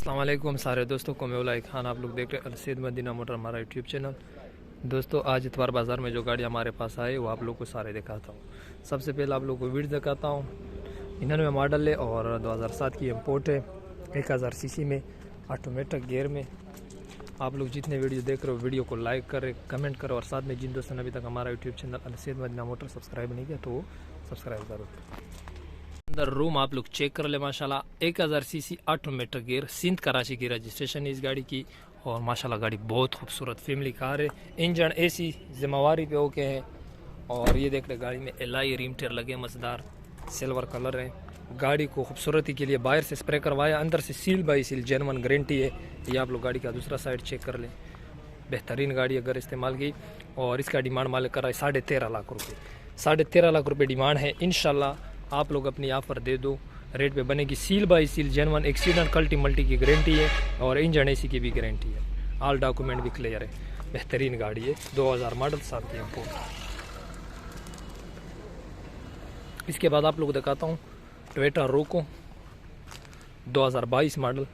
अस्सलाम वालेकुम सारे दोस्तों को मैं उलाई खान, आप लोग देख रहे हैं अलसैद मदीना मोटर हमारा यूट्यूब चैनल। दोस्तों आज इतवार बाज़ार में जो गाड़ी हमारे पास आई वो आप लोग को सारे दिखाता हूँ। सबसे पहले आप लोग को वीड दिखाता हूँ। 99 मॉडल है और 2007 की इम्पोर्ट है, 1000 सीसी में, ऑटोमेटिक गियर में। आप लोग जितने वीडियो देख रहे हो वीडियो को लाइक करें, कमेंट करो और साथ में जिन दोस्तों ने अभी तक हमारा YouTube channel Alsaid Madina motor subscribe नहीं किया तो वो सब्सक्राइब करो। अंदर रूम आप लोग चेक कर ले माशाल्लाह, 1000 CC automatic gear, Sindh Karachi की रजिस्ट्रेशन है इस गाड़ी की। और माशाल्लाह गाड़ी बहुत खूबसूरत फैमिली कार है। इंजन एसी जिम्मेवारी पे ओके है। और ये देख रहे गाड़ी में एलआई रिम टेर लगे मजेदार, सिल्वर कलर है। गाड़ी को खूबसूरती के लिए बाहर से स्प्रे करवाया, अंदर से seal by seal genuine guarantee है। ये आप लोग गाड़ी का दूसरा साइड चेक कर लें। बेहतरीन गाड़ी अगर इस्तेमाल की। और इसका डिमांड मालिक कर रहा है 13.5 लाख रुपये। 13.5 लाख रुपये डिमांड है। इंशाल्लाह आप लोग अपनी ऑफर दे दो, रेट पे बनेगी। Seal by seal genuine, accident कल्टी मल्टी की गारंटी है और इंजन एसी की भी गारंटी है। ऑल डॉक्यूमेंट भी क्लियर है। बेहतरीन गाड़ी है, 2000 मॉडल, 7 की इम्पोर्ट। इसके बाद आप लोग दिखाता हूँ टोयोटा रोको 2022 मॉडल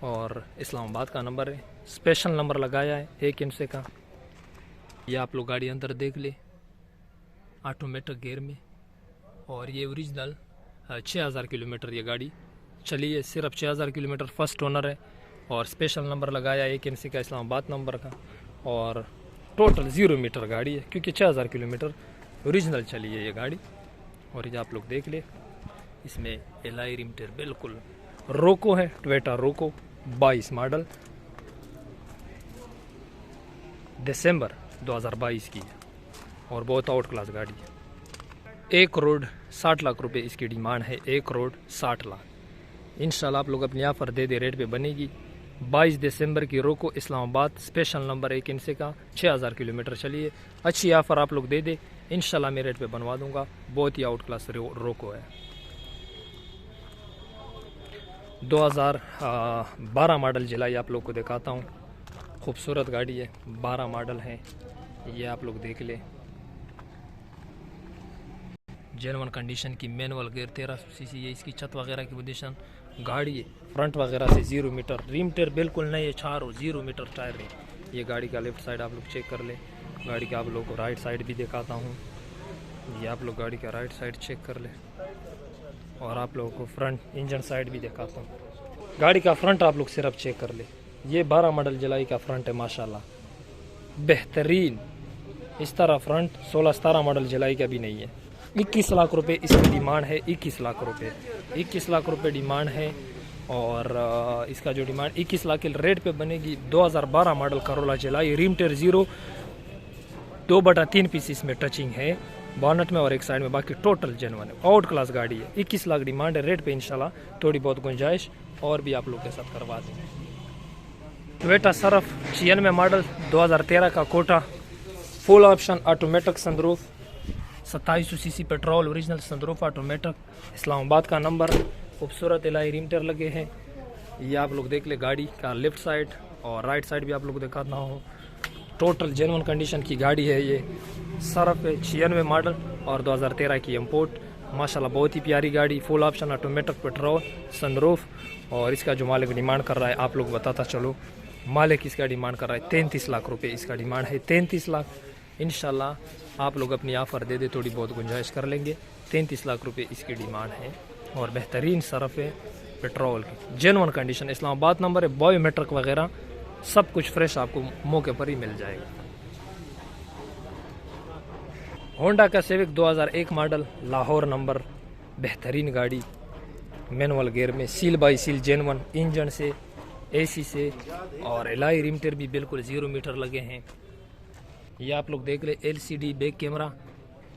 और इस्लामाबाद का नंबर है, स्पेशल नंबर लगाया है 1 इंच का। ये आप लोग गाड़ी अंदर देख ले, ऑटोमेटिक गियर में। और ये ओरिजिनल 6000 किलोमीटर ये गाड़ी चली है, सिर्फ 6000 किलोमीटर, फर्स्ट ओनर है। और स्पेशल नंबर लगाया 1 इंच का, इस्लामाबाद नंबर का। और टोटल 0 मीटर गाड़ी है क्योंकि 6000 किलोमीटर ओरिजिनल चली है ये गाड़ी। और ये आप लोग देख ले, इसमें एलआई रिम टेर बिल्कुल रोको है, टोयोटा रोको 22 मॉडल, दिसंबर 2022 की है और बहुत आउट क्लास गाड़ी है। 1 करोड़ 60 लाख रुपए इसकी डिमांड है, 1 करोड़ 60 लाख। इंशाल्लाह आप लोग अपनी ऑफर दे दे, रेट पे बनेगी। 22 दिसंबर की रोको, इस्लामाबाद, स्पेशल नंबर 1 इंच का, 6000 किलोमीटर चली है। अच्छी ऑफर आप लोग दे दे, इंशाल्लाह मैं रेट पे बनवा दूंगा। बहुत ही आउट क्लास रोको है। 2012 मॉडल जिलाई आप लोग को दिखाता हूँ। खूबसूरत गाड़ी है, 12 मॉडल है। ये आप लोग देख ले, जेनवन कंडीशन की, मैनुअल गियर, 1300 सीसी है। इसकी छत वगैरह की पोजीशन, गाड़ी है फ्रंट वगैरह से 0 मीटर, रिम टेर बिल्कुल नहीं है, 0 मीटर टायर है। ये गाड़ी का लेफ्ट साइड आप लोग चेक कर ले। गाड़ी का आप लोग को राइट साइड भी दिखाता हूँ। ये आप लोग गाड़ी का राइट साइड चेक कर ले। और आप लोगों को फ्रंट इंजन साइड भी दिखाता हूँ। गाड़ी का फ्रंट आप लोग सिर्फ चेक कर ले। ये 12 मॉडल जुलाई का फ्रंट है माशाल्लाह, बेहतरीन। इस तरह फ्रंट 16-17 मॉडल जुलाई का भी नहीं है। 21 लाख रुपए इसकी डिमांड है, 21 लाख रुपए, 21 लाख रुपए डिमांड है। और इसका जो डिमांड 21 लाख के रेट पे बनेगी। 2012 मॉडल करोला चलाई, रिम टेर 0, 2/3 पीस इसमें टचिंग है बॉनेट में और एक साइड में, बाकी टोटल जेनवन है। आउट क्लास गाड़ी है, 21 लाख डिमांड है। रेट पे इंशाल्लाह थोड़ी बहुत गुंजाइश और भी आप लोग के साथ करवा देंगे। टोयोटा सरफ 96 मॉडल, 2013 का कोटा, full option, automatic sunroof, 2700 CC petrol, original sunroof, automatic, Islamabad का नंबर। खूबसूरत एलआई रिम टेर लगे हैं। ये आप लोग देख ले, गाड़ी का लेफ्ट साइड और राइट साइड भी आप लोग दिखाता हूँ। टोटल जेन्युइन कंडीशन की गाड़ी है। ये सरफ है, 96 मॉडल और 2013 की इम्पोर्ट। माशाल्लाह बहुत ही प्यारी गाड़ी, full option, automatic, petrol, sunroof. और इसका जो मालिक डिमांड कर रहा है आप लोग बताता चलो। मालिक इसका डिमांड कर रहा है 33 लाख रुपये, इसका डिमांड है 33 लाख। इंशाल्लाह आप लोग अपनी ऑफर दे दे, थोड़ी बहुत गुंजाइश कर लेंगे। 33 लाख रुपए इसकी डिमांड है। और बेहतरीन सरफ है, पेट्रोल की, जेन्युइन कंडीशन, इस्लामाबाद नंबर है, बायोमेट्रिक वगैरह सब कुछ फ्रेश आपको मौके पर ही मिल जाएगा। होंडा का सिविक 2001 मॉडल, लाहौर नंबर, बेहतरीन गाड़ी, मैनुअल गियर में, seal by seal genuine, engine से, एसी से। और एलआई रिम टेर भी बिल्कुल 0 मीटर लगे हैं। ये आप लोग देख ले, LCD बैक कैमरा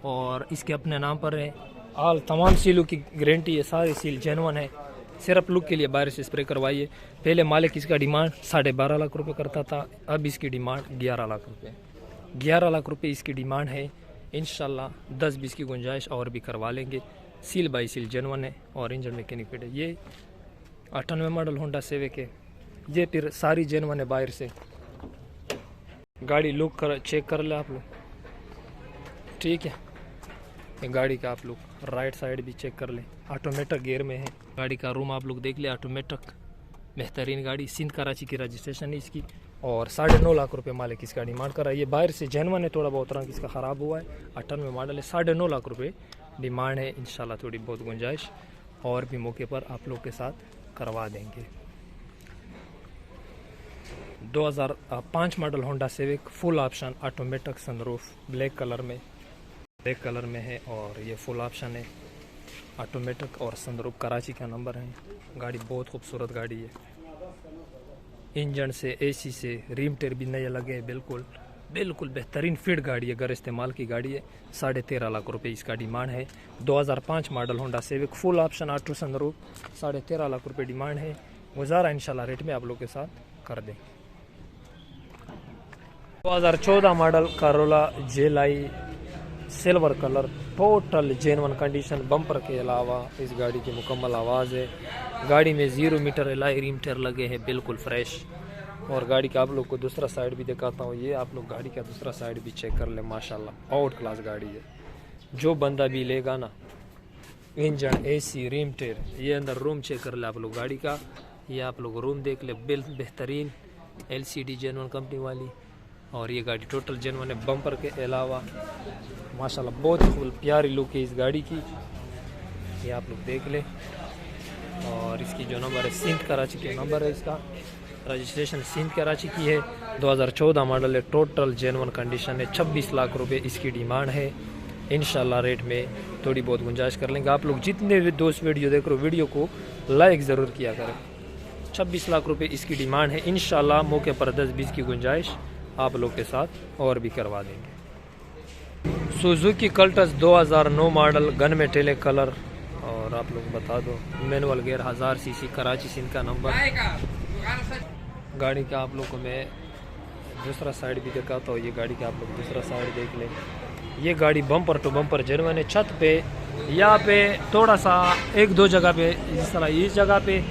और इसके अपने नाम पर है। ऑल तमाम सीलों की गारंटी है, सारी सील जेन्युइन है। सिर्फ लुक के लिए बाहर से स्प्रे करवाइए। पहले मालिक इसका डिमांड 12.5 लाख रुपए करता था, अब इसकी डिमांड 11 लाख रुपए, 11 लाख रुपए इसकी डिमांड है। इंशाल्लाह 10-20 की गुंजाइश और भी करवा लेंगे। सील बाई सील जेन्युइन है और इंजन मैकेनिक फिट है। ये 98 मॉडल होंडा सिविक है। ये फिर सारी जेन्युइन है बाहर से। गाड़ी लुक कर चेक कर ले आप लोग, ठीक है। ये गाड़ी का आप लोग राइट साइड भी चेक कर ले, ऑटोमेटिक गियर में है। गाड़ी का रूम आप लोग देख ले, ऑटोमेटिक, बेहतरीन गाड़ी, सिंध कराची की रजिस्ट्रेशन है इसकी और 9.5 लाख रुपए मालिक इसका डिमांड कर रहा है। ये बाहर से जेनवन है, थोड़ा बहुत रंग इसका ख़राब हुआ है, 98 मॉडल है, 9.5 लाख रुपए डिमांड है। इंशाल्लाह थोड़ी बहुत गुंजाइश और भी मौके पर आप लोग के साथ करवा देंगे। 2005 model Honda civic, full option, automatic sunroof, black colour में है और ये फुल ऑप्शन है, ऑटोमेटिक और सनरूफ, कराची का नंबर है। गाड़ी बहुत खूबसूरत गाड़ी है, इंजन से, एसी से, रिम टेर भी नए लगे हैं, बिल्कुल बेहतरीन फिट गाड़ी है, घर इस्तेमाल की गाड़ी है। 13.5 लाख रुपए इसका डिमांड है। 2005 model Honda civic, full option, auto sunroof, 13.5 lakh रुपए डिमांड है। गुजारा इंशाल्लाह रेट में आप लोग के साथ कर दें। 2014 मॉडल कारोला जेलाई, silver colour, total genuine condition, bumper के अलावा इस गाड़ी की मुकम्मल आवाज़ है। गाड़ी में 0 मीटर एलॉय रिम टेर लगे हैं, बिल्कुल फ्रेश। और गाड़ी का आप लोग को दूसरा साइड भी दिखाता हूँ। ये आप लोग गाड़ी का दूसरा साइड भी चेक कर ले, माशाल्लाह आउट क्लास गाड़ी है। जो बंदा भी लेगा ना, इंजन, एसी, रिम टेर, ये अंदर रूम चेक कर ले आप लोग गाड़ी का, ये आप लोग रूम देख ले, बेहतरीन LCD जेनवन कंपनी वाली। और ये गाड़ी टोटल जेनवन है, बम्पर के अलावा माशाल्लाह बहुत प्यारी लुक है इस गाड़ी की, ये आप लोग देख ले। और इसकी जो नंबर है, सिंध कराची के नंबर है, इसका रजिस्ट्रेशन सिंध कराची की है। 2014 मॉडल है, टोटल जेनवन कंडीशन है। 26 लाख रुपए इसकी डिमांड है। इंशाल्लाह रेट में थोड़ी बहुत गुंजाइश कर लेंगे। आप लोग जितने भी दोस्त वीडियो देख रहे हो, वीडियो को लाइक ज़रूर किया करें। 26 लाख रुपए इसकी डिमांड है। इंशाल्लाह मौके पर 10-20 की गुंजाइश आप लोग के साथ और भी करवा देंगे। Suzuki Cultus 2009 model, gun metallic colour, और आप लोग बता दो manual gear, 1000 CC, Karachi Sindh का नंबर। गाड़ी का आप लोग को मैं दूसरा साइड भी दिखाता हूँ। ये गाड़ी का आप लोग दूसरा साइड देख लें। ये गाड़ी बम्पर टू बम्पर जेनवन है। छत पे यहाँ पे थोड़ा सा 1-2 जगह पे, इस तरह इस जगह पे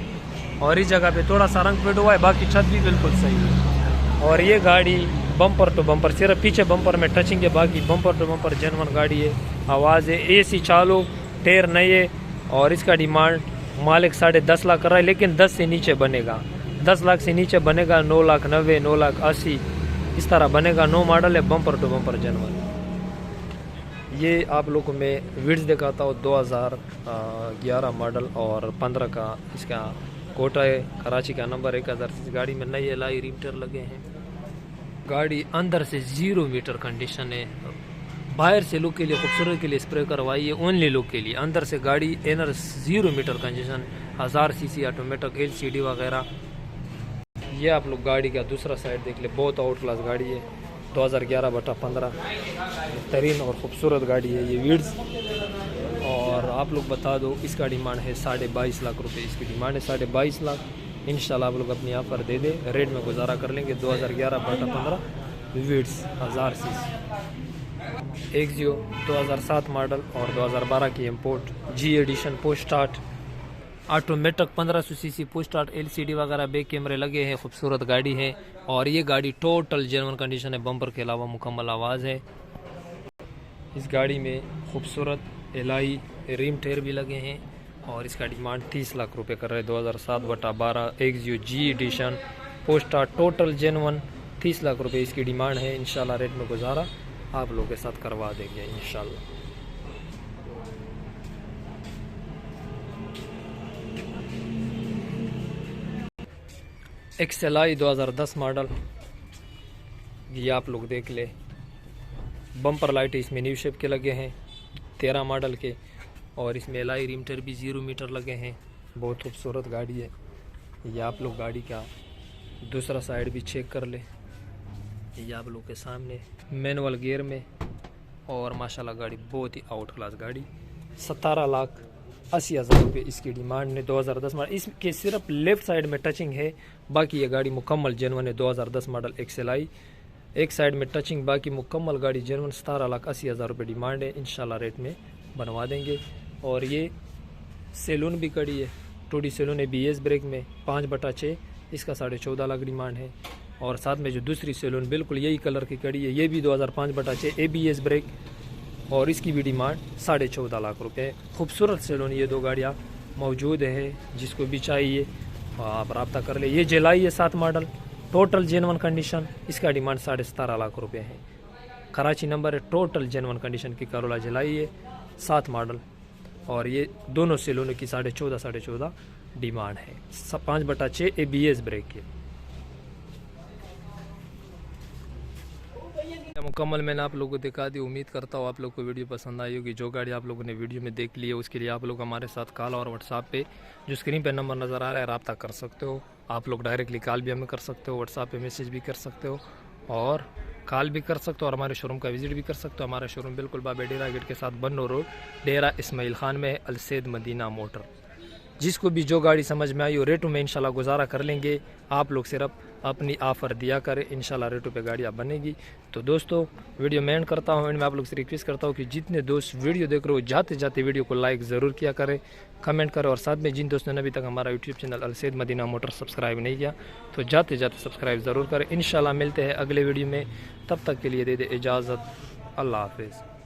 और इस जगह पे थोड़ा सा रंग पेंट हुआ है, बाकी छत भी बिल्कुल सही है। और ये गाड़ी बम्पर टू बम्पर, सिर्फ पीछे बम्पर में टचिंग है, बाकी बम्पर टू बम्पर जेनवन गाड़ी है। आवाज़ है, AC चालू, टायर नए। और इसका डिमांड मालिक 10.5 लाख कर रहा है, लेकिन 10 से नीचे बनेगा। 10 लाख से नीचे बनेगा 9,90,000, 9,80,000 इस तरह बनेगा। 9 मॉडल है, बम्पर टू बम्पर जेनवन। ये आप लोग को मैं विड्स दिखाता हूँ। 2011 मॉडल और 15 का इसका कोटा है, कराची का नंबर 1000। इस गाड़ी में नए एलॉय रिम टेर लगे हैं। गाड़ी अंदर से 0 मीटर कंडीशन है। बाहर से लुक के लिए, खूबसूरत के लिए स्प्रे करवाई है, ओनली लुक के लिए। अंदर से गाड़ी inner 0 metre condition, 1000 CC, automatic, LCD वगैरह। ये आप लोग गाड़ी का दूसरा साइड देख ले, बहुत आउट क्लास गाड़ी है। 2011/15 बेहतरीन और ख़ूबसूरत गाड़ी है ये विड्स। और आप लोग बता दो, इसका डिमांड है 22.5 लाख रुपए इसकी डिमांड है, 22.5 लाख। इंशाल्लाह आप लोग अपनी यहाँ पर दे दे, रेट में गुजारा कर लेंगे। 2011/15 विड्स, 1000 सीसी। एक्सियो 2007 मॉडल और 2012 की import, G edition, push start, automatic, 1500 CC, push start, LCD वगैरह, बैक कैमरे लगे हैं, खूबसूरत गाड़ी है। और ये गाड़ी टोटल जेन्युइन कंडीशन है, बम्पर के अलावा मुकम्मल आवाज़ है। इस गाड़ी में खूबसूरत एलॉय रिम टेर भी लगे हैं। और इसका डिमांड 30 लाख रुपए कर रहे हैं। 2007/12 Axio G edition, push start, total genuine, 30 lakh रुपए इसकी डिमांड है। इंशाल्लाह रेट में गुजारा आप लोगों के साथ करवा देंगे इंशाल्लाह। XLI 2010 मॉडल, ये आप लोग देख ले। बम्पर लाइट इसमें न्यू शेप के लगे हैं, 13 मॉडल के। और इसमें एलॉय रिम टेर भी 0 मीटर लगे हैं। बहुत खूबसूरत गाड़ी है। ये आप लोग गाड़ी का दूसरा साइड भी चेक कर ले। ये आप लोग के सामने मैनुअल गियर में। और माशाल्लाह गाड़ी बहुत ही आउट क्लास गाड़ी। 17,80,000 रुपये इसकी डिमांड है। 2010 मॉडल, इसके सिर्फ लेफ्ट साइड में टचिंग है, बाकी ये गाड़ी मुकम्मल जेन्युइन है। 2010 मॉडल XLI, एक साइड में टचिंग, बाकी मुकम्मल गाड़ी जेन्युइन। 17,80,000 रुपये डिमांड है। इंशाल्लाह रेट में बनवा देंगे। और ये सैलून भी कड़ी है, 2D सैलून है, ABS ब्रेक में, 5/6, इसका 14.5 लाख डिमांड है। और साथ में जो दूसरी सैलून बिल्कुल यही कलर की कड़ी है, ये भी 2005/6 ABS ब्रेक, और इसकी भी डिमांड 14.5 लाख रुपए। खूबसूरत सैलून ये दो गाड़ियाँ मौजूद है, जिसको भी चाहिए आप रब्ता कर ले। ये जुलाई है 7 मॉडल, टोटल जेनवन कंडीशन, इसका डिमांड 17.5 लाख रुपये है। कराची नंबर है, टोटल जेनवन कंडीशन की करोला जुलाई है 7 मॉडल, और ये दोनों सेलों की 14.5 डिमांड है। 5/6 ABS ब्रेक के मुकम्मल मैंने आप लोगों को दिखा दी। उम्मीद करता हूँ आप लोग को वीडियो पसंद आई होगी। जो गाड़ी आप लोगों ने वीडियो में देख ली है उसके लिए आप लोग हमारे साथ कॉल और व्हाट्सएप पे जो स्क्रीन पे नंबर नज़र आ रहा है रब्ता कर सकते हो। आप लोग डायरेक्टली कॉल भी हमें कर सकते हो, व्हाट्सएप पे मैसेज भी कर सकते हो और कॉल भी कर सकते हो, और हमारे शोरूम का विजिट भी कर सकते हो। हमारा शोरूम बिल्कुल बाबे डेरा गेट के साथ बन्नो रोड, डेरा इस्माइल खान में है, अलसैद मदीना मोटर। जिसको भी जो गाड़ी समझ में आई हो रेटों में इंशाल्लाह गुजारा कर लेंगे। आप लोग सिर्फ अपनी ऑफ़र दिया करें, इंशाल्लाह रेटों पे गाड़ियाँ बनेगी। तो दोस्तों वीडियो मैं एंड करता हूँ। एंड में आप लोग से रिक्वेस्ट करता हूँ कि जितने दोस्त वीडियो देख रहे हो जाते जाते वीडियो को लाइक ज़रूर किया करें, कमेंट करें, और साथ में जिन दोस्तों ने अभी तक हमारा YouTube channel Alsaid Madina motor subscribe नहीं किया तो जाते जाते सब्सक्राइब ज़रूर करें। इंशाल्लाह मिलते हैं अगले वीडियो में, तब तक के लिए दे दे इजाज़त। अल्लाह हाफिज़।